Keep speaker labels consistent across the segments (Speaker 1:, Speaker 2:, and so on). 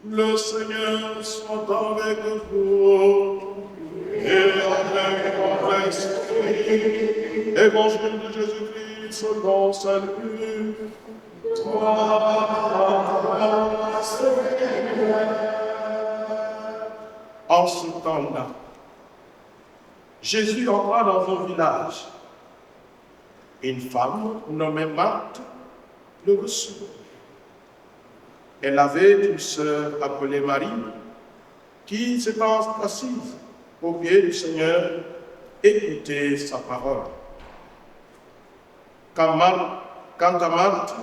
Speaker 1: Le Seigneur soit avec vous et avec votre esprit. Évangile de Jésus-Christ selon salut. Toi, Seigneur. En ce temps-là, Jésus entra dans un village. Une femme nommée Marthe le reçut. Elle avait une sœur appelée Marie, qui s'étant assise au pied du Seigneur, écoutait sa parole. Quant à Marthe,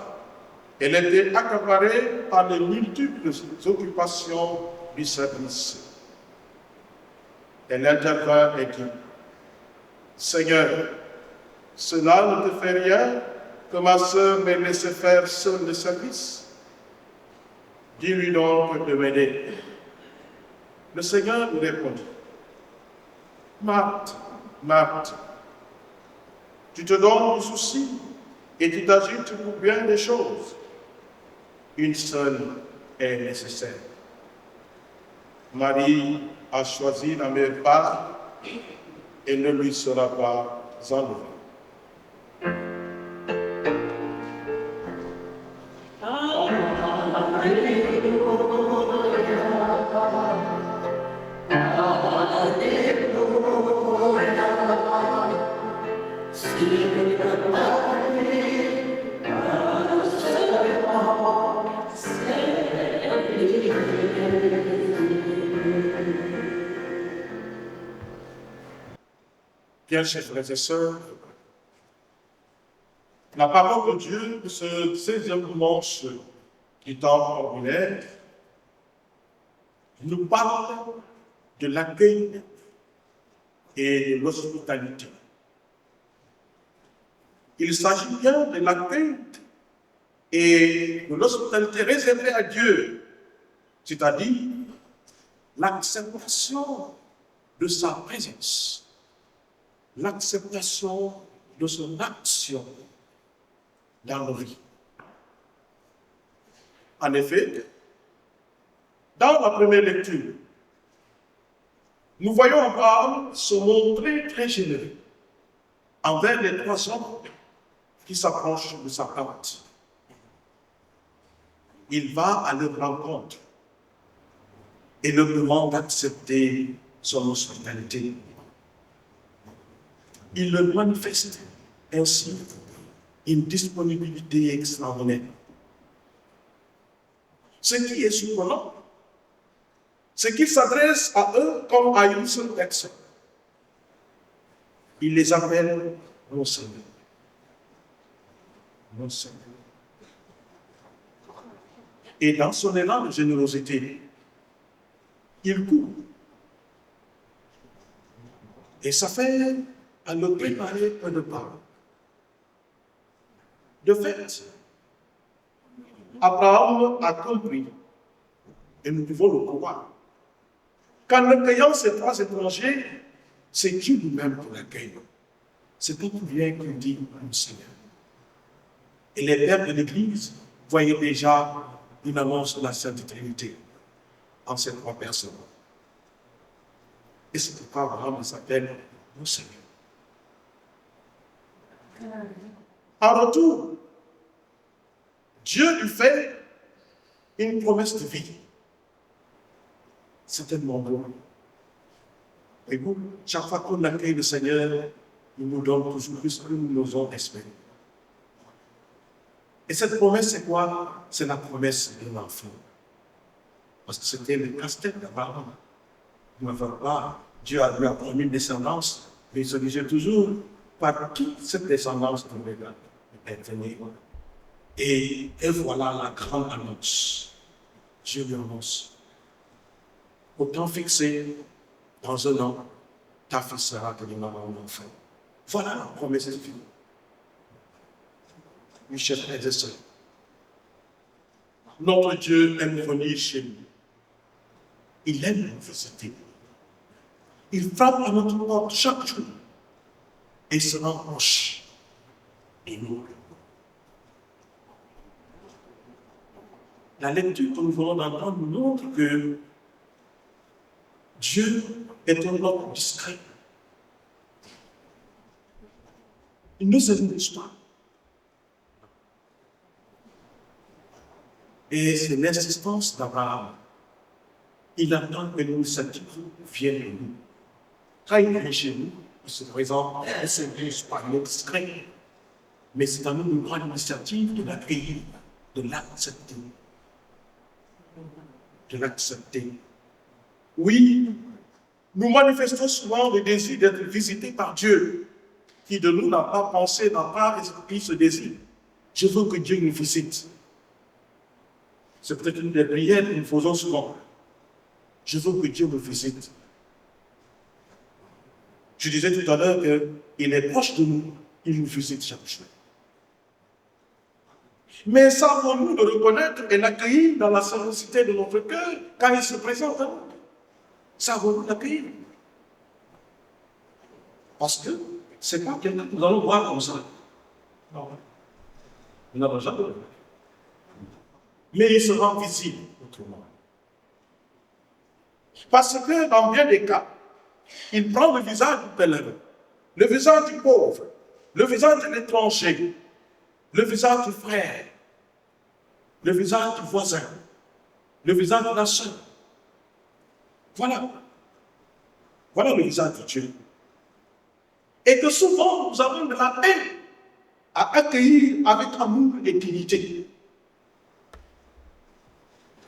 Speaker 1: elle était accaparée par les multiples occupations du service. Elle intervint et dit, « Seigneur, cela ne te fait rien que ma sœur m'ait laissé faire seul le service? Dis-lui donc de m'aider. » Le Seigneur lui répondit, « Marthe, Marthe, tu te donnes du souci et tu t'agites pour bien des choses. Une seule est nécessaire. Marie a choisi la meilleure part et ne lui sera pas enlevée. » Bien, chers frères et sœurs, la parole de Dieu de ce 16e dimanche du temps ordinaire nous parle de l'accueil et de l'hospitalité. Il s'agit bien de l'accueil et de l'hospitalité réservée à Dieu, c'est-à-dire l'acceptation de sa présence, l'acceptation de son action dans nos vies. En effet, dans la première lecture, nous voyons Abraham se montrer très généreux envers les 3 hommes qui s'approchent de sa tente. Il va à leur rencontre et leur demande d'accepter son hospitalité. Il leur manifeste ainsi une disponibilité extraordinaire. Ce qui est surprenant, c'est qu'il s'adresse à eux comme à une seule personne. Il les appelle mon Seigneur. Mon Seigneur. Et dans son élan de générosité, il court. Et ça fait à le préparer un repas. De fait, Abraham a compris, et nous pouvons le croire, qu'en accueillant ces 3 étrangers, c'est Dieu lui-même qui l'accueille. C'est pas pour rien qu'il dit mon Seigneur. Et les pères de l'Église voyaient déjà une annonce de la Sainte Trinité en ces 3 personnes. Et c'est pourquoi Abraham s'appelle mon Seigneur. En retour, Dieu lui fait une promesse de vie. C'est tellement beau. Et vous, chaque fois qu'on accueille le Seigneur, il nous donne toujours plus que nous n'osons espérer. Et cette promesse, c'est quoi? C'est la promesse de l'enfant. Parce que c'était le casse-tête d'Abraham. Il ne va pas. Dieu lui a promis une descendance, mais il se disait toujours, par qui cette descendance tombera? Et voilà la grande annonce. Dieu lui annonce, au temps fixé, dans un an, ta fille sera tenue dans mon enfant. Voilà la promesse de Dieu. Mes chers frères et sœurs, notre Dieu aime venir chez nous. Il aime nous visiter. Il frappe à notre porte chaque jour et se rend proche de nous. La lecture que nous venons d'entendre nous montre que Dieu est un homme discret. Il ne s'invite pas. Et c'est l'insistance d'Abraham. Il attend que nous viennent de nous. Quand il vient chez nous, il se présente, il ne s'invite pas, il est discret. Mais c'est à nous de prendre l'initiative de l'accueillir, de l'accepter. De l'accepter. Oui, nous manifestons souvent le désir d'être visités par Dieu, qui de nous n'a pas pensé, n'a pas esprit ce désir. Je veux que Dieu nous visite. C'est peut-être une des prières que nous faisons souvent. Je veux que Dieu me visite. Je disais tout à l'heure qu'il est proche de nous, il nous visite chaque jour. Mais savons-nous le reconnaître et l'accueillir dans la simplicité de notre cœur quand il se présente à nous? Savons-nous l'accueillir? Parce que c'est pas quelqu'un que nous allons voir comme ça. Non. Nous n'avons jamais vu. Mais il se rend visible autrement. Parce que dans bien des cas, il prend le visage du pèlerin, le visage du pauvre, le visage de l'étranger, le visage du frère, le visage du voisin, le visage de la sœur. Voilà. Voilà le visage de Dieu. Et que souvent, nous avons de la haine à accueillir avec amour et dignité.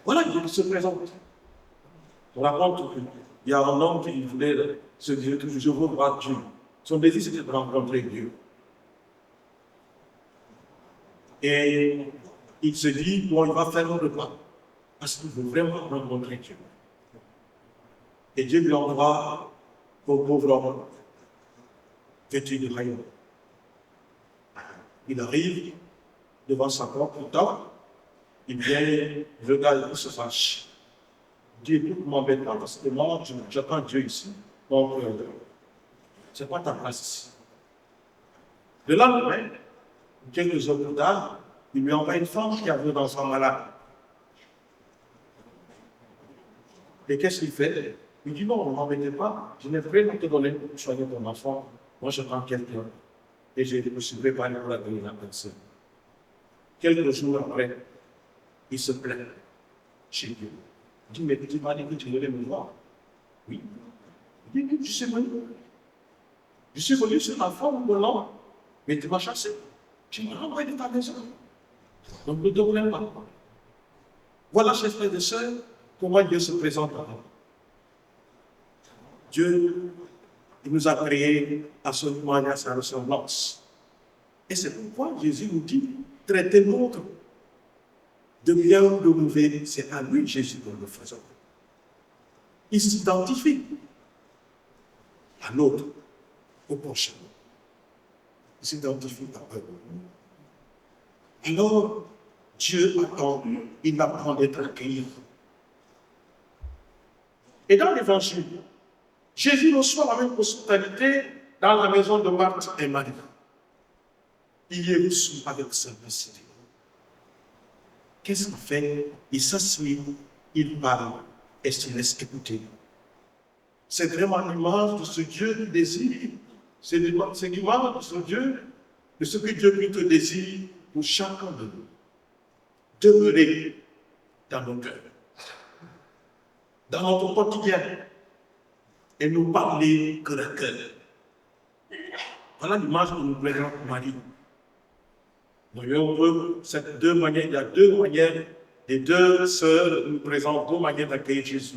Speaker 1: Voilà qui se présente. On raconte qu'il y a un homme qui voulait se dire que je veux voir Dieu. Son désir, c'était de rencontrer Dieu. Et il se dit, bon, il va faire un repas. Parce qu'il veut vraiment rencontrer Dieu. Et Dieu lui envoie au pauvre homme, vêtu de rayon. Il arrive devant sa porte, pourtant, il vient, le gars, il se fâche. Dieu, tout m'embête pas, parce que moi, j'attends Dieu ici. Donc, c'est pas ta place ici. Le lendemain, quelques heures plus tard, il lui envoie une femme qui avait dans son malade. Et qu'est-ce qu'il fait? Il dit non, ne m'embêtez pas, je n'ai rien à te donner pour soigner ton enfant. Moi, je prends quelqu'un. Et je me suis préparé pour accueillir la personne. Quelques jours après, il se plaint chez Dieu. Il dit, mais tu m'as dit que tu voulais me voir. Oui. Il dit, je suis venu. Je suis venu sur ma forme de l'homme, mais tu m'as chassé. Tu m'as renvoyé de ta maison. Donc ne te voulais pas. Voilà, chers frères et sœurs, comment Dieu se présente à nous. Dieu, il nous a créés à son image et à sa ressemblance. Et c'est pourquoi Jésus nous dit, traitez l'autre de bien ou de mauvais, c'est à lui, Jésus, que nous le faisons. Il s'identifie à l'autre, au prochain. Il s'identifie à eux. Alors, Dieu attend, il apprend d'être accueilli. Et dans l'Évangile, Jésus reçoit la même hospitalité dans la maison de Marthe et Marie. Il y est reçu avec simplicité. Qu'est-ce qu'il fait? Il s'assied, il parle et se laisse écouter. C'est vraiment l'image de ce Dieu qui désire. C'est l'image de ce Dieu, de ce que Dieu lui te désire pour chacun de nous. Demeurer dans nos cœurs, dans notre quotidien, et nous parler que le cœur. Voilà l'image que nous présente Marie. Nous voyons cette deux manières, il y a deux manières, les deux sœurs nous présentent deux manières d'accueillir Jésus.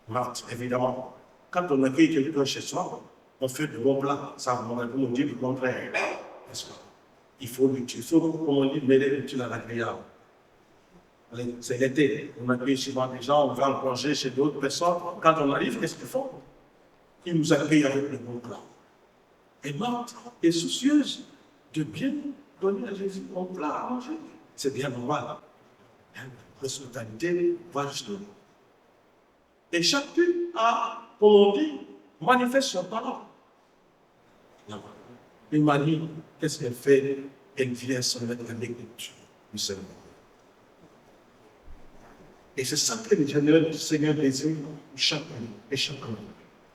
Speaker 1: Marthe, évidemment, quand on accueille quelqu'un chez soi, on fait de bons plats, ça, on dit le contraire. N'est-ce pas? Il faut l'utile, il faut, comme on dit, mêler l'utile à l'agréable. C'est l'été. On accueille souvent des gens, on va en congé chez d'autres personnes. Quand on arrive, qu'est-ce qu'ils font? Ils nous accueillent avec le bon plan. Et Marthe est soucieuse de bien donner à Jésus un plat à manger. C'est bien normal. L'hospitalité va justement. Et chacun a, comme on dit, manifeste son talent. Et Marie, qu'est-ce qu'elle fait? Elle vient se mettre à l'écoute du Seigneur. Et c'est ça que le Seigneur désire chacun et chacun.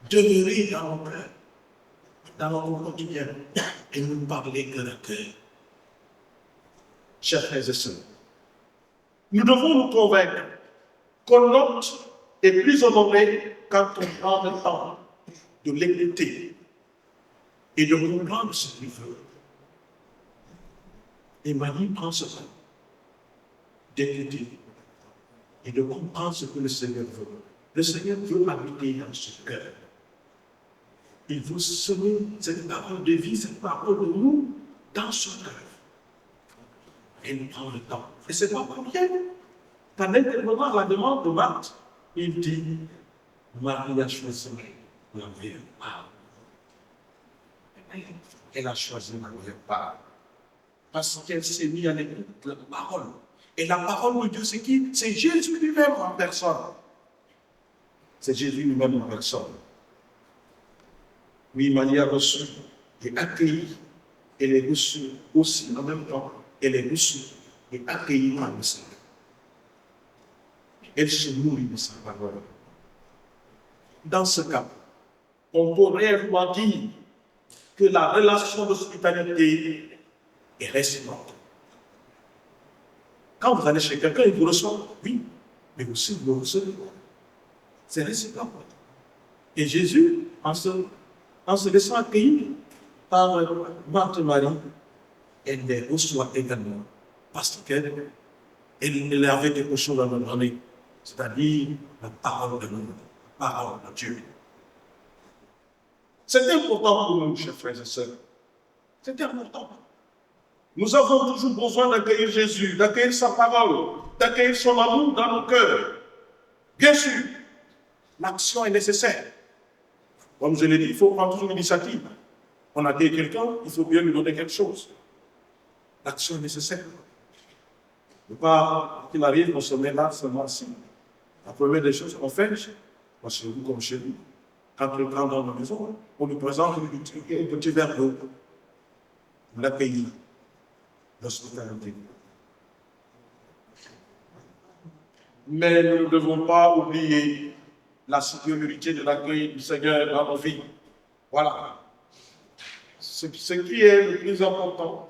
Speaker 1: Demeurer dans nos cœurs, dans notre quotidien, et nous parler que le cœur. Chers frères et sœurs, nous devons nous convaincre qu'on note est plus honoré quand on prend le temps de l'écouter et de comprendre ce qu'il veut. Et Marie prend ce temps d'écouter et de comprendre ce que le Seigneur veut. Le Seigneur veut habiter dans ce cœur. Il veut semer cette parole de vie, cette parole de nous dans son cœur. Et il prend le temps. Et c'est pas pour rien. Quand l'intervenant la demande de Marthe, il dit, Marie a choisi la meilleure part. Elle a choisi la meilleure part. Parce qu'elle s'est mise à l'écoute de la parole. Et la parole de Dieu, c'est qui? C'est Jésus lui-même en personne. C'est Jésus lui-même en personne. Oui, Marie a reçu et accueilli. Elle est reçue aussi en même temps. Elle est reçue et accueillie par le Seigneur. Elle se nourrit de sa parole. Dans ce cas, on peut réellement dire que la relation d'hospitalité est réciproque. Quand vous allez chez quelqu'un, il vous reçoit, oui, mais aussi vous le recevez. C'est réciproque. Et Jésus, en se laissant accueillir par Marthe Marie, elle les reçoit également. Parce qu'elle avait quelque chose à nous donner, c'est-à-dire la parole de nous, la parole de Dieu. C'est important pour nous, chers frères et sœurs. C'est important. Nous avons toujours besoin d'accueillir Jésus, d'accueillir sa parole, d'accueillir son amour dans nos cœurs. Bien sûr, l'action est nécessaire. Comme je l'ai dit, il faut prendre toujours l'initiative. On accueille quelqu'un, il faut bien lui donner quelque chose. L'action est nécessaire. Ne pas qu'il arrive, on se met là seulement ici. La première des choses qu'on fait, moi chez vous comme chez lui, quand on rentre dans la maison, on lui présente un petit verre d'eau. On l'accueille. L'hospitalité. Mais nous ne devons pas oublier la supériorité de l'accueil du Seigneur dans nos vies. Voilà. Ce qui est le plus important,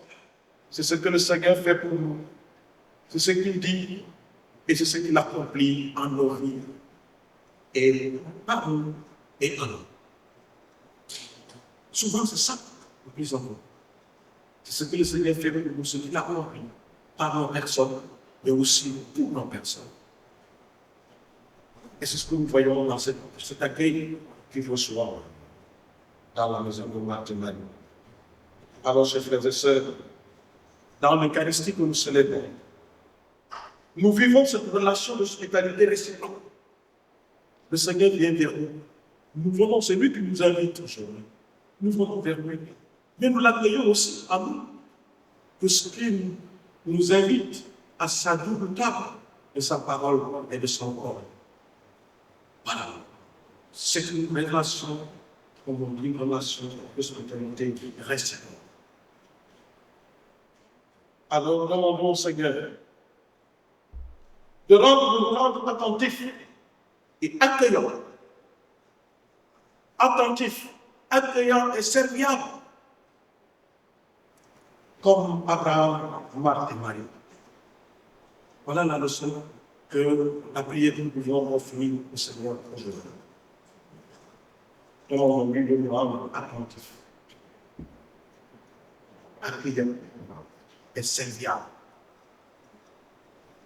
Speaker 1: c'est ce que le Seigneur fait pour nous. C'est ce qu'il dit et c'est ce qu'il accomplit en nos vies. Et par nous et en nous. Souvent, c'est ça le plus important. C'est ce que le Seigneur fait pour nous, ce qu'il a accompli par nos personnes, mais aussi pour nos personnes. Et c'est ce que nous voyons dans cet accueil qu'il reçoit dans la maison de Marthe Marie. Alors, chers frères et sœurs, dans l'Eucharistie que nous célébrons, nous vivons cette relation d'hospitalité réciproque. Le Seigneur vient vers nous. Nous venons, c'est lui qui nous invite aujourd'hui. Nous venons vers lui. Mais nous l'accueillons aussi à nous. Puisqu'il nous invite à sa double table de sa parole et de son corps. Voilà. C'est une relation, comme on dit, une relation d'hospitalité réciproque. Alors, demandons au Seigneur de nous rendre attentifs et accueillants. Attentifs, accueillants et serviables. Comme Abraham, Marthe et Marie. Voilà la leçon que la prière que nous pouvons offrir au Seigneur aujourd'hui. Demandons-lui de nous rendre attentifs, accueillants et serviables.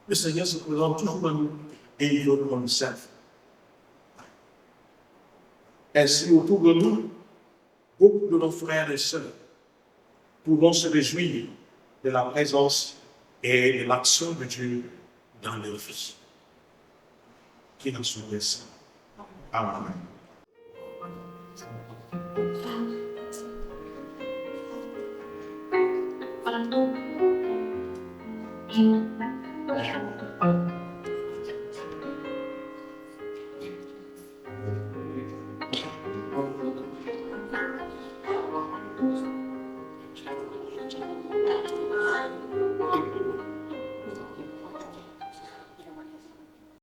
Speaker 1: Le Seigneur se présente toujours à nous et il veut qu'on le serve. Ainsi, autour de nous, beaucoup de nos frères et sœurs pourront se réjouir de la présence et de l'action de Dieu dans leur vie. Qu'il en soit ainsi. Amen.